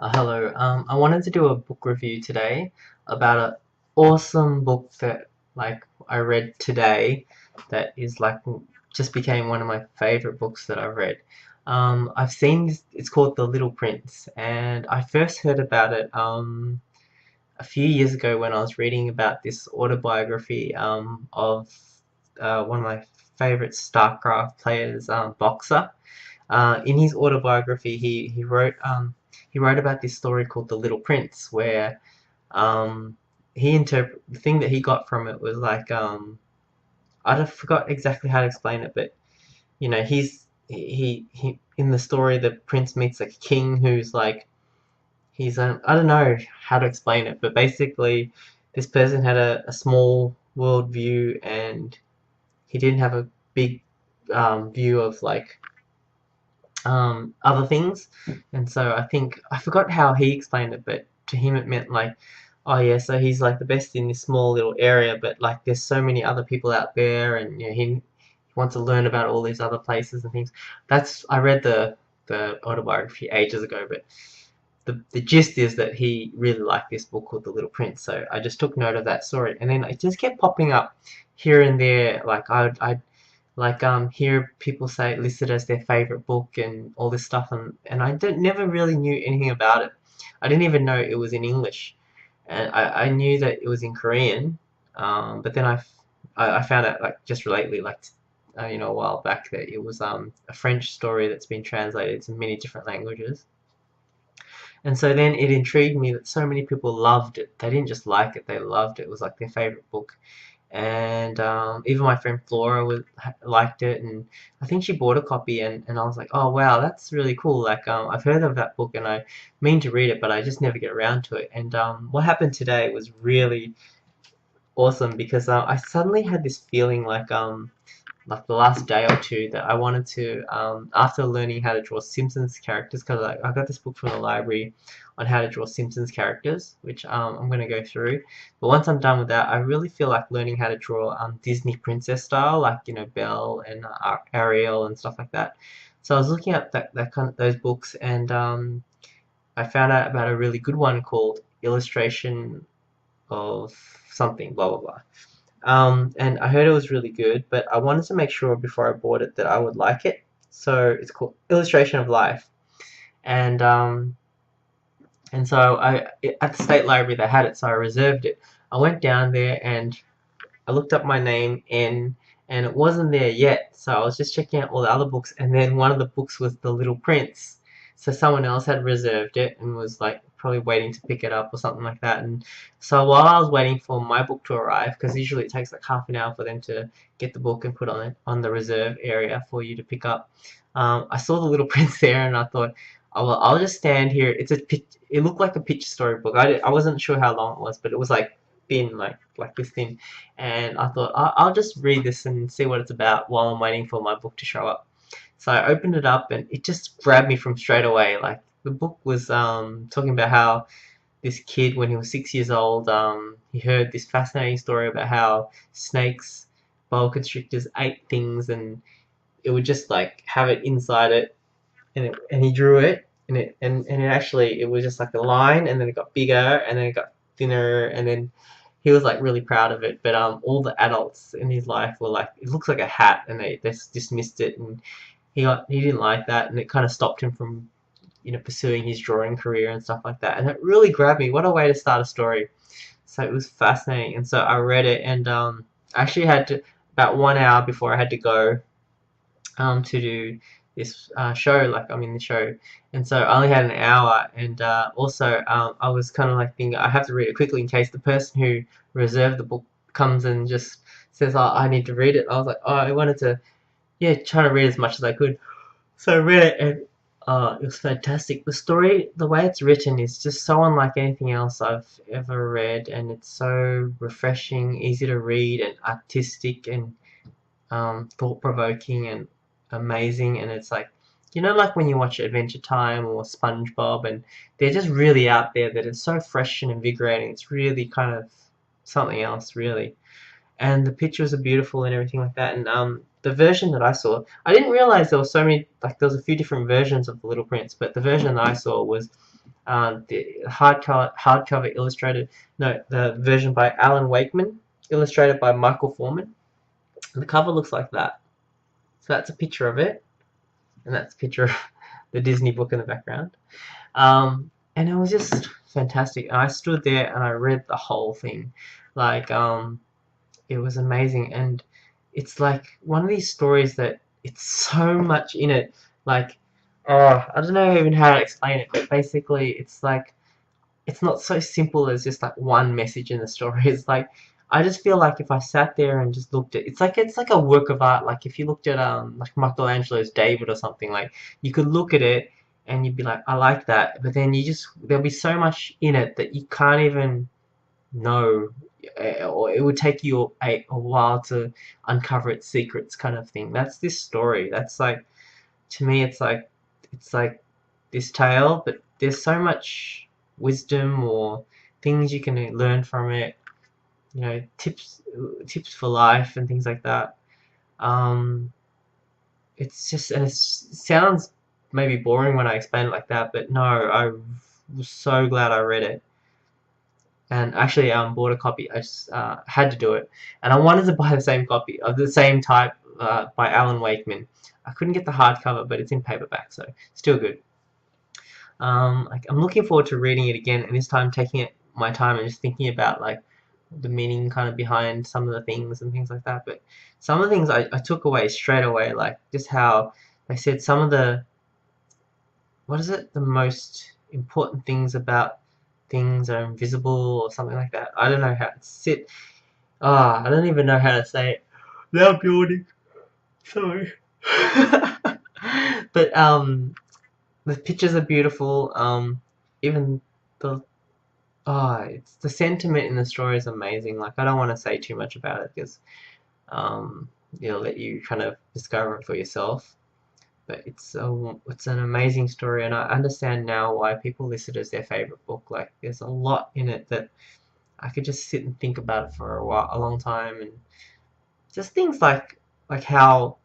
Hello. I wanted to do a book review today about an awesome book that I read today that is just became one of my favorite books that I've read. I've seen it's called The Little Prince, and I first heard about it a few years ago when I was reading about this autobiography of one of my favorite StarCraft players, Boxer. In his autobiography, he wrote about this story called The Little Prince, where um, the thing that he got from it was I don't forgot exactly how to explain it, but he in the story the prince meets a king who's he's I don't know how to explain it, but basically this person had a small world view and he didn't have a big view of other things. And so I think I forgot how he explained it, but to him it meant oh yeah, so he's like the best in this small little area, but like there's so many other people out there, and he wants to learn about all these other places and things. That's I read the autobiography ages ago, but the gist is that he really liked this book called The Little Prince. So I just took note of that story, and then it just kept popping up here and there. I hear people say listed as their favorite book and all this stuff, and I never really knew anything about it. I didn't even know it was in English, and I knew that it was in Korean, but then I found out just lately, a while back, that it was a French story that's been translated to many different languages. And so then it intrigued me that so many people loved it. They didn't just like it; they loved it. It was like their favorite book, and even my friend Flora liked it, and I think she bought a copy, and I was like, oh wow, that's really cool. I've heard of that book and I mean to read it, but I just never get around to it. And what happened today was really awesome because I suddenly had this feeling like the last day or two that I wanted to, after learning how to draw Simpsons characters, because I got this book from the library on how to draw Simpsons characters, which I'm going to go through. But once I'm done with that, I really feel like learning how to draw Disney princess style, like, Belle and Ariel and stuff like that. So I was looking at that kind of those books, and I found out about a really good one called Illustration of something, blah blah blah. And I heard it was really good, but I wanted to make sure before I bought it that I would like it. So it's called Illustration of Life, and so at the state library they had it, so I reserved it. I went down there and I looked up my name and it wasn't there yet. So I was just checking out all the other books, and then one of the books was The Little Prince. So someone else had reserved it and was like probably waiting to pick it up or something like that. And so while I was waiting for my book to arrive, because usually it takes like half an hour for them to get the book and put on it on the reserve area for you to pick up, I saw The Little Prince there, and I thought, oh, well, I'll just stand here. It looked like a picture story book. I wasn't sure how long it was, but it was like thin, like this thin, and I thought I'll just read this and see what it's about while I'm waiting for my book to show up. So I opened it up and it just grabbed me from straight away. Like the book was talking about how this kid, when he was 6 years old, he heard this fascinating story about how snakes, boa constrictors ate things, and it would just like have it inside it, and he drew it, and it actually it was just like a line, and then it got bigger, and then it got thinner, and then he was like really proud of it. But all the adults in his life were like, it looks like a hat, and they dismissed it, and he didn't like that, and it kind of stopped him from pursuing his drawing career and stuff like that. And it really grabbed me. What a way to start a story! So it was fascinating, and so I read it, and I actually had to about 1 hour before I had to go to do this show, like I'm in the show, and so I only had an hour, and also I was kind of like thinking I have to read it quickly in case the person who reserved the book comes and just says, oh, I need to read it. I was like, oh, I wanted to, yeah, try to read as much as I could. So I read it, and it was fantastic. The story, the way it's written, is just so unlike anything else I've ever read, and it's so refreshing, easy to read, and artistic, and thought-provoking, and amazing. And it's like, like when you watch Adventure Time or SpongeBob, and they're just really out there, that it's so fresh and invigorating. It's really kind of something else, really. And the pictures are beautiful and everything like that. And the version that I saw, I didn't realize there were so many, like there was a few different versions of The Little Prince, but the version that I saw was The hardcover illustrated, no, the version by Alan Wakeman, illustrated by Michael Foreman. And the cover looks like that. So that's a picture of it, and that's a picture of the Disney book in the background. And it was just fantastic. And I stood there and I read the whole thing. Like, it was amazing. And it's like one of these stories that it's so much in it. Like, oh, I don't know even how to explain it, but basically it's like, it's not so simple as just like one message in the story. It's like, I just feel like if I sat there and just looked at, it's like a work of art. Like if you looked at like Michelangelo's David or something, like you could look at it and you'd be like, I like that, but then there'll be so much in it that you can't even know, or it would take you a while to uncover its secrets, kind of thing. That's this story. That's like, to me, it's like this tale, but there's so much wisdom or things you can learn from it. You know, tips for life and things like that. Um, it's just, and it sounds maybe boring when I explain it like that, but no, I was so glad I read it. And actually, bought a copy. I just had to do it, and I wanted to buy the same copy of the same type by Alan Wakeman. I couldn't get the hardcover, but it's in paperback, so still good. I'm looking forward to reading it again, and this time taking it my time and just thinking about like the meaning kind of behind some of the things and things like that. But some of the things I took away straight away, like just how they said some of the, what is it, the most important things about things are invisible or something like that. I don't know how to sit. I don't even know how to say it. Now building. Sorry. But the pictures are beautiful. Even the it's the sentiment in the story is amazing. Like I don't want to say too much about it because it'll let you kind of discover it for yourself. But it's an amazing story, and I understand now why people list it as their favorite book. Like there's a lot in it that I could just sit and think about it for a long time, and just things like how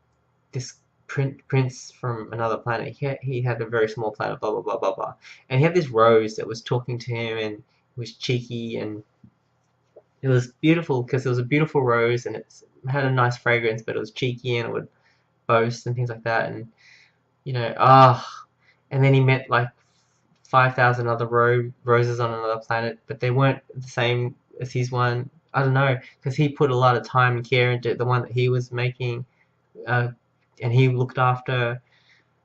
this prince from another planet, he had a very small planet, blah blah blah blah blah, and he had this rose that was talking to him and was cheeky, and it was beautiful because it was a beautiful rose and it had a nice fragrance, but it was cheeky and it would boast and things like that, and you know, and then he met like 5,000 other roses on another planet, but they weren't the same as his one. I don't know, because he put a lot of time and care into the one that he was making, uh, and he looked after.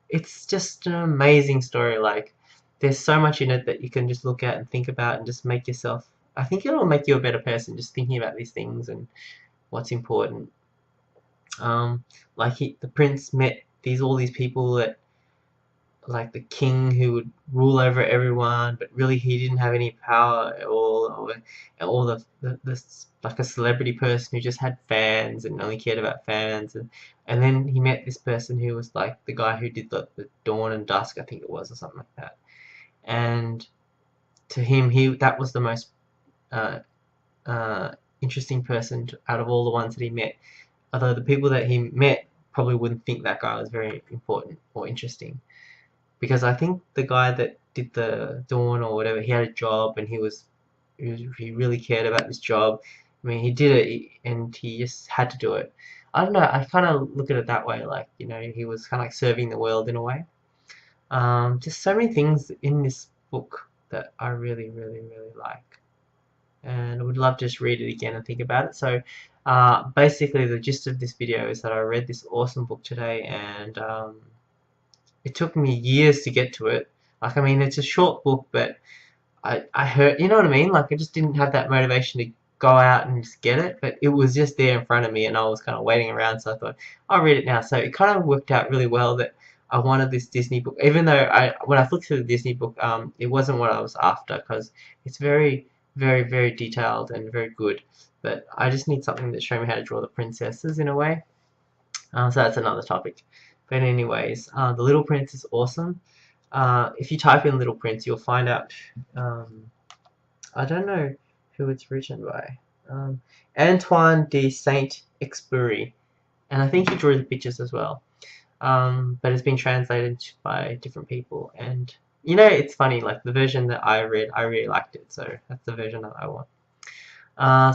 It's just an amazing story. Like, there's so much in it that you can just look at and think about and just make yourself. I think it'll make you a better person just thinking about these things and what's important. Um, like the prince met all these people that, like the king who would rule over everyone, but really he didn't have any power at all, or this like a celebrity person who just had fans and only cared about fans, and then he met this person who was like the guy who did the Dawn and Dusk, I think it was, or something like that. And to him, that was the most uh, uh, interesting person out of all the ones that he met. Although the people that he met probably wouldn't think that guy was very important or interesting, because I think the guy that did the Dawn or whatever, he had a job and he really cared about this job. I mean, he did it and he just had to do it. I don't know. I kind of look at it that way, like, you know, he was kind of like serving the world in a way. Just so many things in this book that I really, really, really like, and I would love to just read it again and think about it. So, basically, the gist of this video is that I read this awesome book today, and it took me years to get to it. Like, I mean, it's a short book, but I heard, you know what I mean? Like, I just didn't have that motivation to go out and just get it, but it was just there in front of me, and I was kind of waiting around, so I thought, I'll read it now. So it kind of worked out really well that I wanted this Disney book, even though when I flipped through the Disney book, it wasn't what I was after, because it's very, very, very detailed and very good, but I just need something that show me how to draw the princesses in a way. So that's another topic. But anyways, The Little Prince is awesome. If you type in Little Prince, you'll find out. I don't know who it's written by. Antoine de Saint-Exupéry, and I think he drew the pictures as well. But it's been translated by different people, and You know, it's funny, like the version that I read, I really liked it, so that's the version that I want.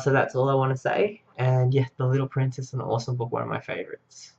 So that's all I want to say. And yeah, The Little Princess, an awesome book, one of my favorites.